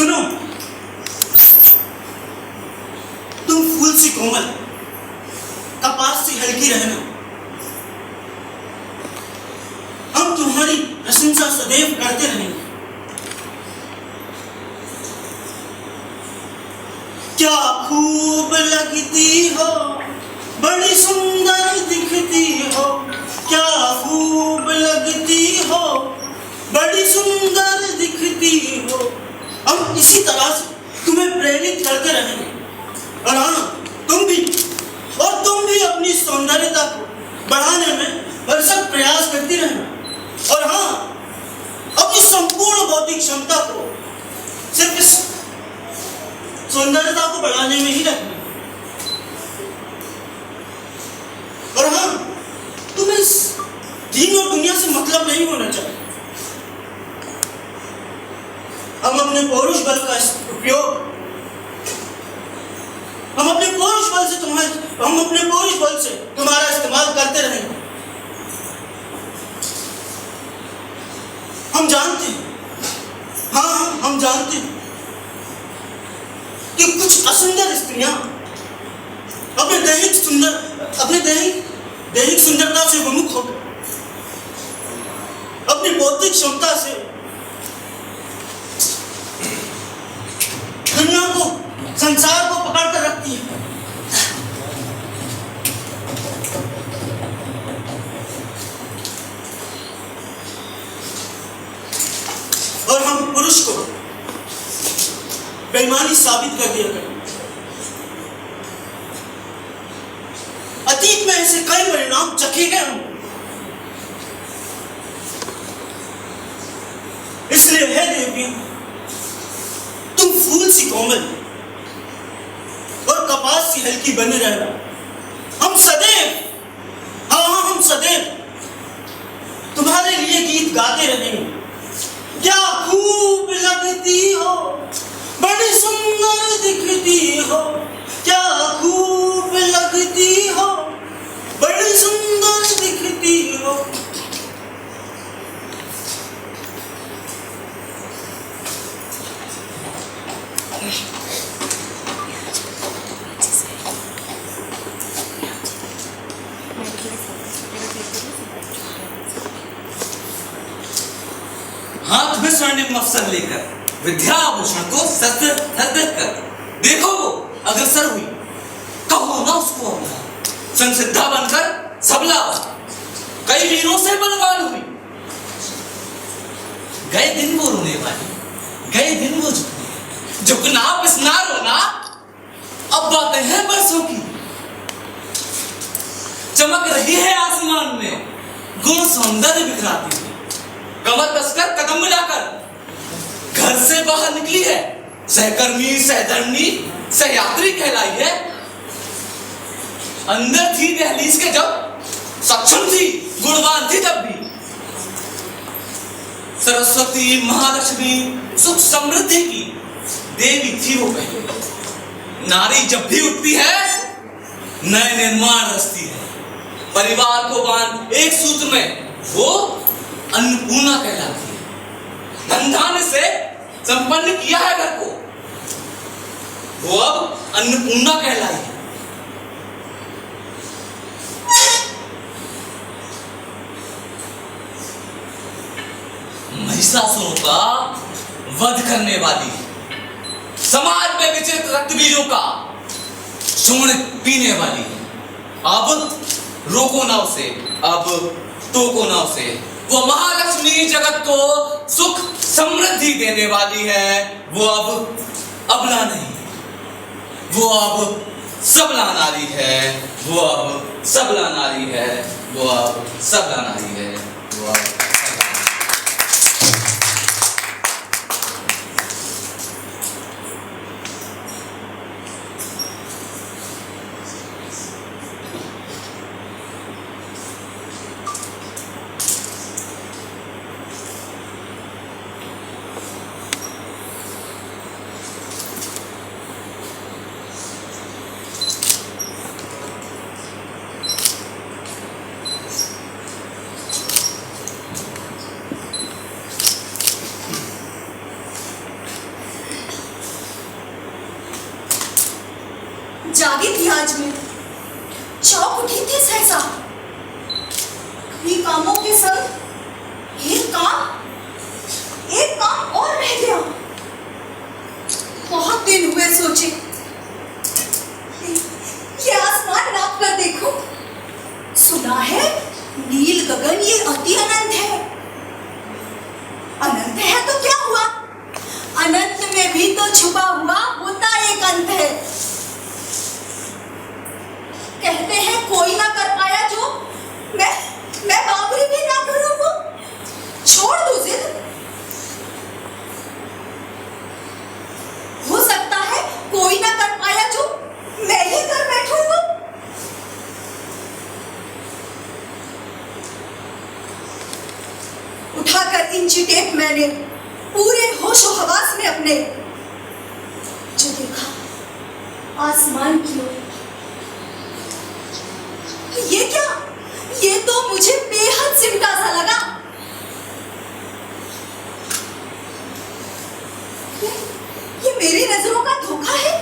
सुनो, तुम फूल सी कोमल, कपास सी हल्की रहना। हम तुम्हारी प्रशंसा सदैव करते रहेंगे। क्या खूब लगती हो, बड़ी सुंदर दिखती हो। क्या खूब लगती हो, बड़ी सुंदर दिखती हो। हम इसी तरह से तुम्हें प्रेरित करते रहेंगे। और हाँ, तुम भी अपनी सौंदर्यता को बढ़ाने में भरसक प्रयास करती रहना। और हाँ, अपनी संपूर्ण बौद्धिक क्षमता को सिर्फ इस सौंदर्यता को बढ़ाने में ही रखना। और हाँ, तुम्हें इस दीन और दुनिया से मतलब नहीं होना चाहिए। हम अपने पौरुष बल का उपयोग हम अपने पौरुष बल से तुम्हारा इस्तेमाल करते रहेंगे। हम जानते हैं, हाँ हम जानते हैं कि कुछ असुंदर स्त्रियां अपने दैहिक सुंदरता से विमुख होकर अपनी बौद्धिक क्षमता से दुनिया को, संसार को पकड़ कर रखती है। और हम पुरुष को बेईमानी साबित कर दिया करें। अतीत में ऐसे कई परिणाम चखे गए हम। इसलिए है देवी, तुम फूल सी कोमल और कपास सी हल्की बने रहना। हम सदैव तुम्हारे लिए गीत गाते रहेंगे। क्या खूब लगती हो, बड़ी सुंदर दिखती हो। क्या खूब लगती हो, बड़ी सुंदर दिखती हो। हाथ में स्वर्णिम मफसल लेकर विद्याभूषण को सजदत कर देखो वो अग्रसर हुई। कहो ना उसको अपना संसिद्धा बनकर सबला, कई वीरों से बलवान हुई। गए दिन वो रोने वाली, गए दिन वो झुकना पिसना रोना अब बातें हैं बरसों की। चमक रही है आसमान में गुण सौंदर्य बिखराती हुई। कमर कसकर कदम मिलाकर घर से बाहर निकली है। सहकर्मी, सहधर्मी, सहयात्री कहलाई है। अंदर थी दहलीज के जब, सक्षम थी, गुणवान थी तब भी। सरस्वती, महालक्ष्मी, सुख समृद्धि की देवी थी वो पहले। नारी जब भी उठती है नए निर्माण रचती है। परिवार को बांध एक सूत्र में वो अन्नपूर्णा कहलाती है। धन धान्य से संपन्न किया है घर को, वो अब अन्नपूर्णा कहलाई है। महिषासुरों का वध करने वाली, समाज में विचित्र रक्त बीजों का शूण पीने वाली। अब रोको ना उसे, अब टोको ना उसे। वो महालक्ष्मी जगत को सुख समृद्धि देने वाली है। वो अब अबला नहीं, वो अब सबला नारी है। वो अब सबला नारी है। वो अब सबला नारी है। वो अब जागी थी आज मैं, चौंक उठी थी सहसा। कई कामों के संग एक काम और रह गया। बहुत दिन हुए सोचे, ये आसमान नाप कर देखो। सुना है नील गगन ये अति अनंत है। अनंत है तो क्या हुआ, अनंत में भी तो छुपा हुआ होता एक अंत है। कहते हैं कोई ना कर पाया जो मैं बाबरी भी ना करूं वो। छोड़ दो जिद, हो सकता है कोई ना कर पाया जो मैं ही कर बैठूं वो। उठाकर इंची टेप मैंने पूरे होशो हवास में अपने जो देखा आसमान की ओर। ये क्या, ये तो मुझे बेहद सिमटा सा लगा। ये मेरी नजरों का धोखा है,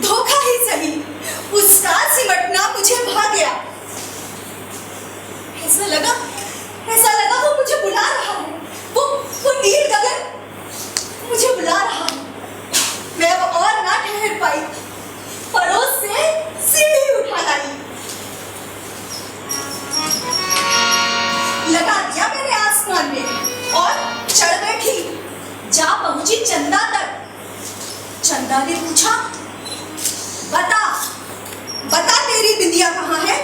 धोखा ही सही, उसका सिमटना मुझे भा गया। ऐसा लगा वो मुझे बुला रहा है, वो नील गगन मुझे बुला रहा है। मैं अब और ना ठहर पाई, पड़ोस से सीढ़ी उठा लाई। लगा दिया मैंने आसमान में और चढ़ बैठी। जा पहुंची चंदा तक। चंदा ने पूछा, बता तेरी बिंदिया कहाँ है।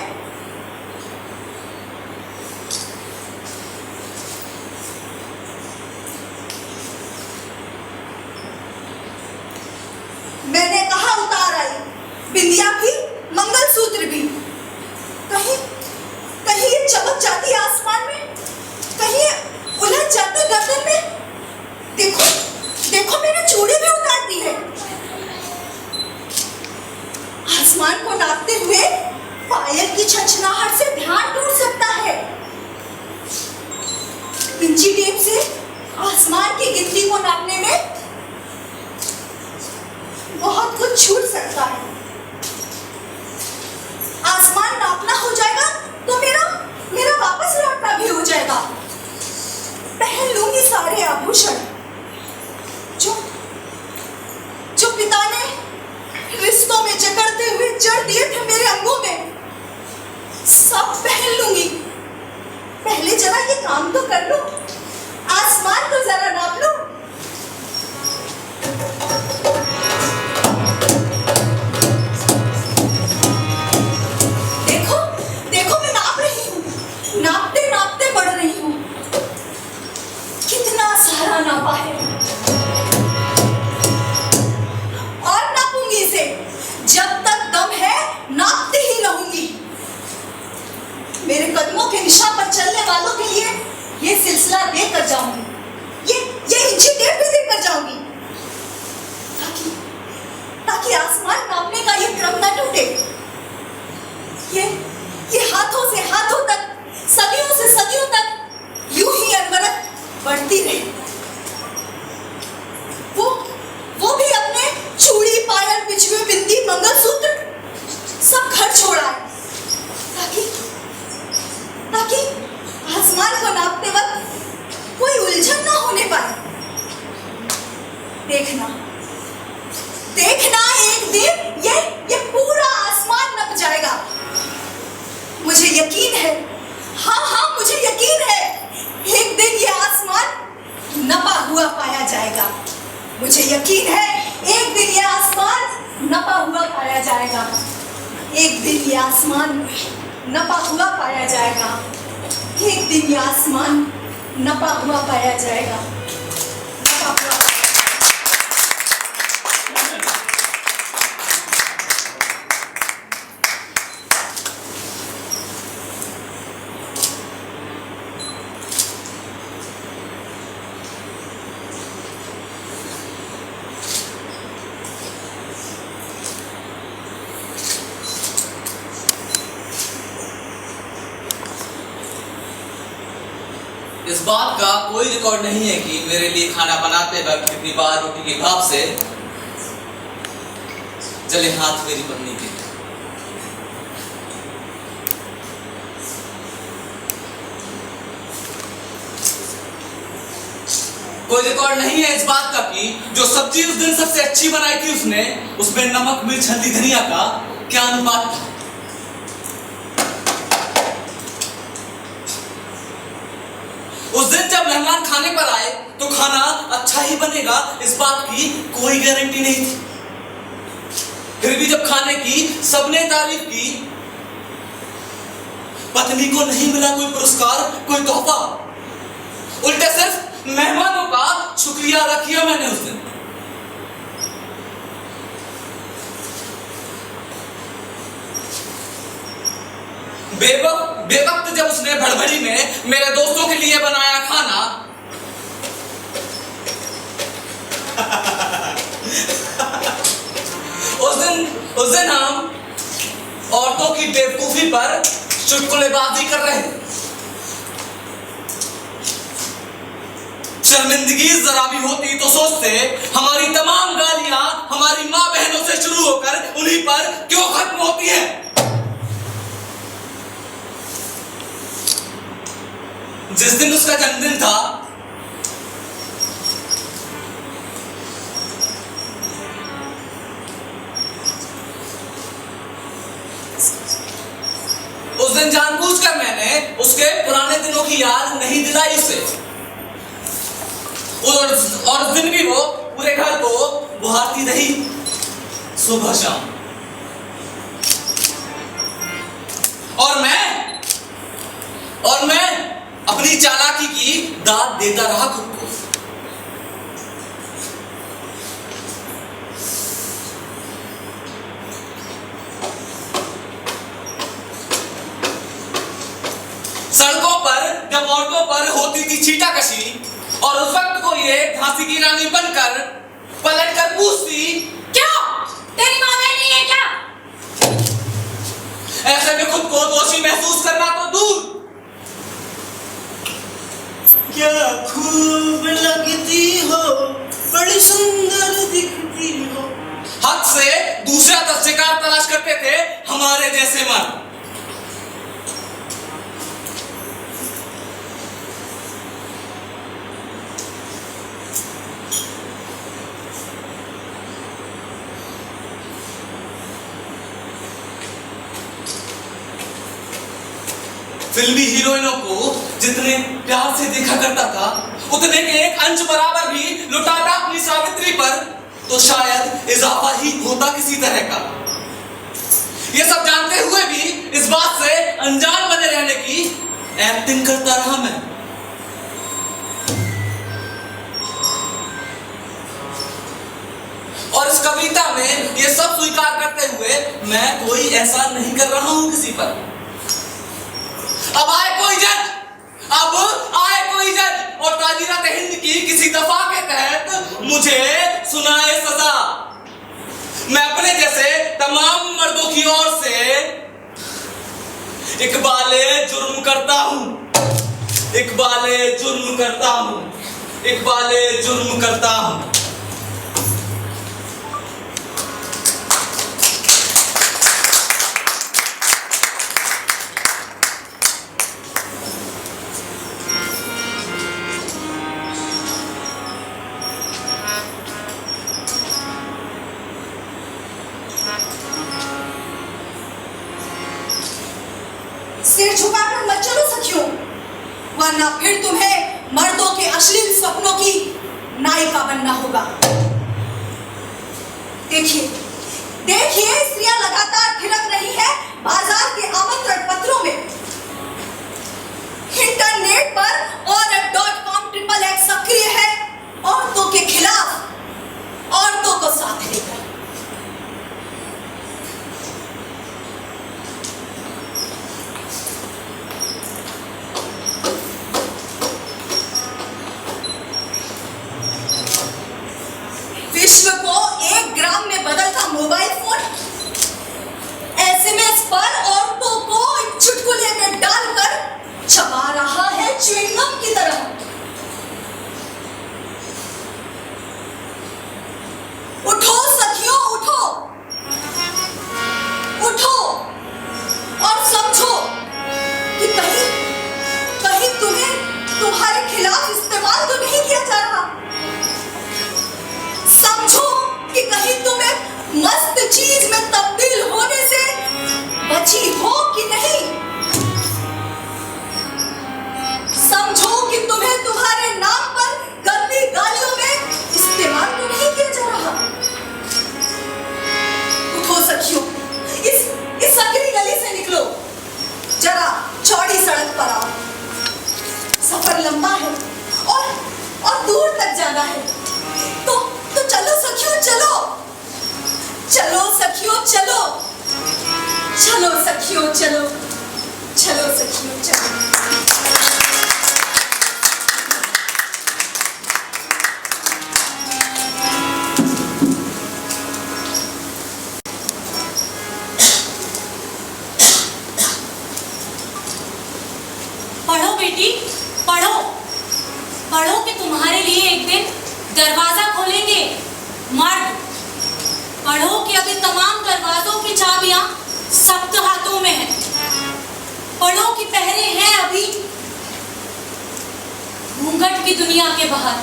मैंने कहा उतार आई, बिंदिया भी मंगलसूत्र भी। कहीं ये चमक जाती आसमान में, कहीं उलझ जाती गर्दन में। देखो मैंने चूड़ी भी उतार दी है। आसमान को नापते हुए पायल की छनछनाहट से ध्यान टूट सकता है। इंची टेप से आसमान की गिनती को नापने में बहुत कुछ छूट सकता है। आसमान नापना हो जाएगा तो मेरा वापस लौटना भी हो जाएगा। पहन लूंगी सारे आभूषण जो पिता ने रिश्तों में जकड़ते हुए जड़ दिए थे मेरे अंगों में, सब पहन लूंगी। पहले जरा ये काम तो कर लो, आसमान तो जरा नाप लो। देखो मैं नाप रही हूँ, नापते नापते बढ़ रही हूँ। कितना सारा नापा है, और नापूंगी इसे जब तक दम है, नापती ही रहूंगी। मेरे कदमों के निशान पर चलने वालों के लिए ये सिलसिला देकर जाऊंगी, ये इंची टेप भी देकर जाऊंगी, ताकि आसमान नापने का ये क्रम न टूटे। ये हाथों से हाथों तक, सदियों से सदियों तक यूं ही अनवरत बढ़ती रहे। वो भी अपने चूड़ी, पायल, बिछुए, बिंदी, मंगलसूत्र सब घर छोड़ा है, ताकि आसमान को नापते वक्त कोई उलझन ना होने पाए। देखना एक दिन ये पूरा आसमान नप जाएगा। मुझे यकीन है, हाँ मुझे यकीन है, एक दिन ये आसमान नपा हुआ पाया जाएगा। मुझे यकीन है एक दिन ये आसमान नपा हुआ पाया जाएगा। एक दिन ये आसमान नपा हुआ पाया जाएगा। एक दिन ये आसमान नपा हुआ पाया जाएगा। नपा हुआ। इस बात का कोई रिकॉर्ड नहीं है कि मेरे लिए खाना बनाते वक्त कितनी बार रोटी की भाप से जले हाथ मेरी पत्नी के। कोई रिकॉर्ड नहीं है इस बात का कि जो सब्जी उस दिन सबसे अच्छी बनाई थी उसने, उसमें नमक मिर्च हल्दी धनिया का क्या अनुपात था। उस दिन जब मेहमान खाने पर आए तो खाना अच्छा ही बनेगा इस बात की कोई गारंटी नहीं थी। फिर भी जब खाने की सबने तारीफ की, पत्नी को नहीं मिला कोई पुरस्कार, कोई तोहफा, उल्टे सिर्फ मेहमानों का शुक्रिया अदा किया मैंने उस दिन। बेवक्त जब उसने भड़बड़ी में मेरे दोस्तों के लिए बनाया खाना, उस दिन हम औरतों की बेवकूफी पर चुटकुलेबाजी कर रहे थे। शर्मिंदगी जरा भी होती तो सोचते हमारी तमाम गालियां हमारी मां बहनों से शुरू होकर उन्हीं पर क्यों खत्म होती हैं। जिस दिन उसका जन्मदिन था, उस दिन जानबूझकर मैंने उसके पुराने दिनों की याद नहीं दिलाई उसे, और उस दिन भी वो पूरे घर को बुहारती रही सुबह शाम। और मैं अपनी चालाकी की दाद देता रहा खुद को। सड़कों पर जब औरतों पर होती थी छीटाकशी और उस वक्त को ये झांसी की रानी बनकर पलटकर पूछती, क्या तेरी मां नहीं है क्या? ऐसे में खुद को दोषी महसूस करना तो दूर, क्या खूब लगती हो, बड़ी सुंदर दिखती हो। हद से दूसरा तरफ शिकार तलाश करते थे हमारे जैसे मर्द। फिल्मी हीरोइनों को जितने प्यार से देखा करता था, उतने के एक अंश बराबर भी लुटाता अपनी सावित्री पर, तो शायद इजाफा ही होता किसी तरह का। ये सब जानते हुए भी इस बात से अनजान बने रहने की एक्टिंग करता रहा मैं। और इस कविता में ये सब स्वीकार करते हुए मैं कोई ऐसा नहीं कर रहा हूं किसी पर। अब आए कोई जज और ताजीरात हिंद की किसी दफा के तहत मुझे सुनाए सजा। मैं अपने जैसे तमाम मर्दों की ओर से इकबाले जुर्म करता हूं, इकबाले जुर्म करता हूं, इकबाले जुर्म करता हूं। सिर झुकाकर मत चलो सखियों, वरना फिर तुम्हें मर्दों के अश्लील सपनों की नायिका बनना होगा। देखिए स्त्रियां लगातार थिरक रही है बाजार के आमंत्रण पत्रों में। इंटरनेट पर औरत.com XXX सक्रिय है औरतों के खिलाफ, औरतों को साथ लेकर। विश्व को 1 ग्राम में बदलता मोबाइल फोन SMS पर औरतों को एक चुटकुले में डालकर चबा रहा है च्युइंगम की तरह। उठो सखियों उठो, मस्त चीज में तब्दील होने से बची हो कि नहीं? समझो कि तुम्हें तुम्हारे नाम पर गंदी गालियों में इस्तेमाल तो नहीं किया जा रहा। उठो सखियों, इस सकरी गली से निकलो, जरा चौड़ी सड़क पर आओ। सफर लंबा है और दूर तक जाना है, तो चलो सखियों, चलो चलो सखियों, चलो चलो सखियों, चलो चलो सखियों, चलो। पढ़ो बेटी, पढ़ो पढ़ो कि तुम्हारे लिए एक दिन दरवाजा खोलेंगे मर्द। पढ़ो कि अभी तमाम दरवाजों की चाबियां सख्त हाथों में हैं। पढ़ो कि पहरे हैं अभी घूंघट की दुनिया के बाहर।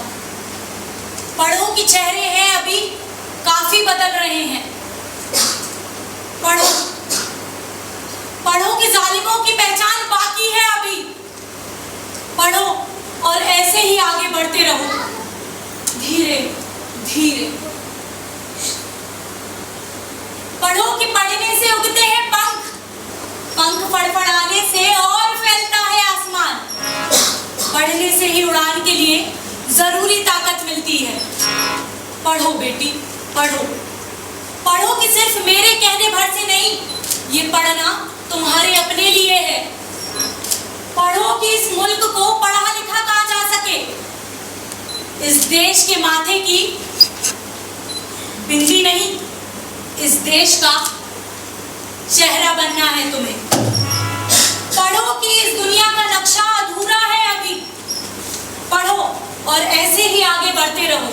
पढ़ो कि चेहरे हैं अभी काफी बदल रहे हैं। पढ़ो पढ़ो कि जालिमों की पहचान बाकी है अभी। पढ़ो और ऐसे ही आगे बढ़ते रहो, धीरे धीरे। पढ़ो कि पढ़ने से उगते हैं पंख, पंख फड़फड़ाने से और फैलता है आसमान। पढ़ने से ही उड़ान के लिए जरूरी ताकत मिलती है। पढ़ो बेटी, पढ़ो पढ़ो कि सिर्फ मेरे कहने भर से नहीं, ये पढ़ना तुम्हारे अपने लिए है। पढ़ो कि इस मुल्क को पढ़ा लिखा कहा जा सके। इस देश के माथे की बिंदी नहीं, इस देश का चेहरा बनना है तुम्हें। पढ़ो कि इस दुनिया का नक्शा अधूरा है अभी। पढ़ो और ऐसे ही आगे बढ़ते रहो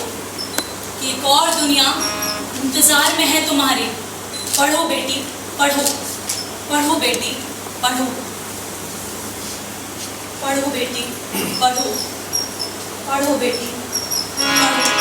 कि एक और दुनिया इंतजार में है तुम्हारे। पढ़ो बेटी, पढ़ो पढ़ो बेटी, पढ़ो पढ़ो बेटी, पढ़ो पढ़ो बेटी, पढ़ो।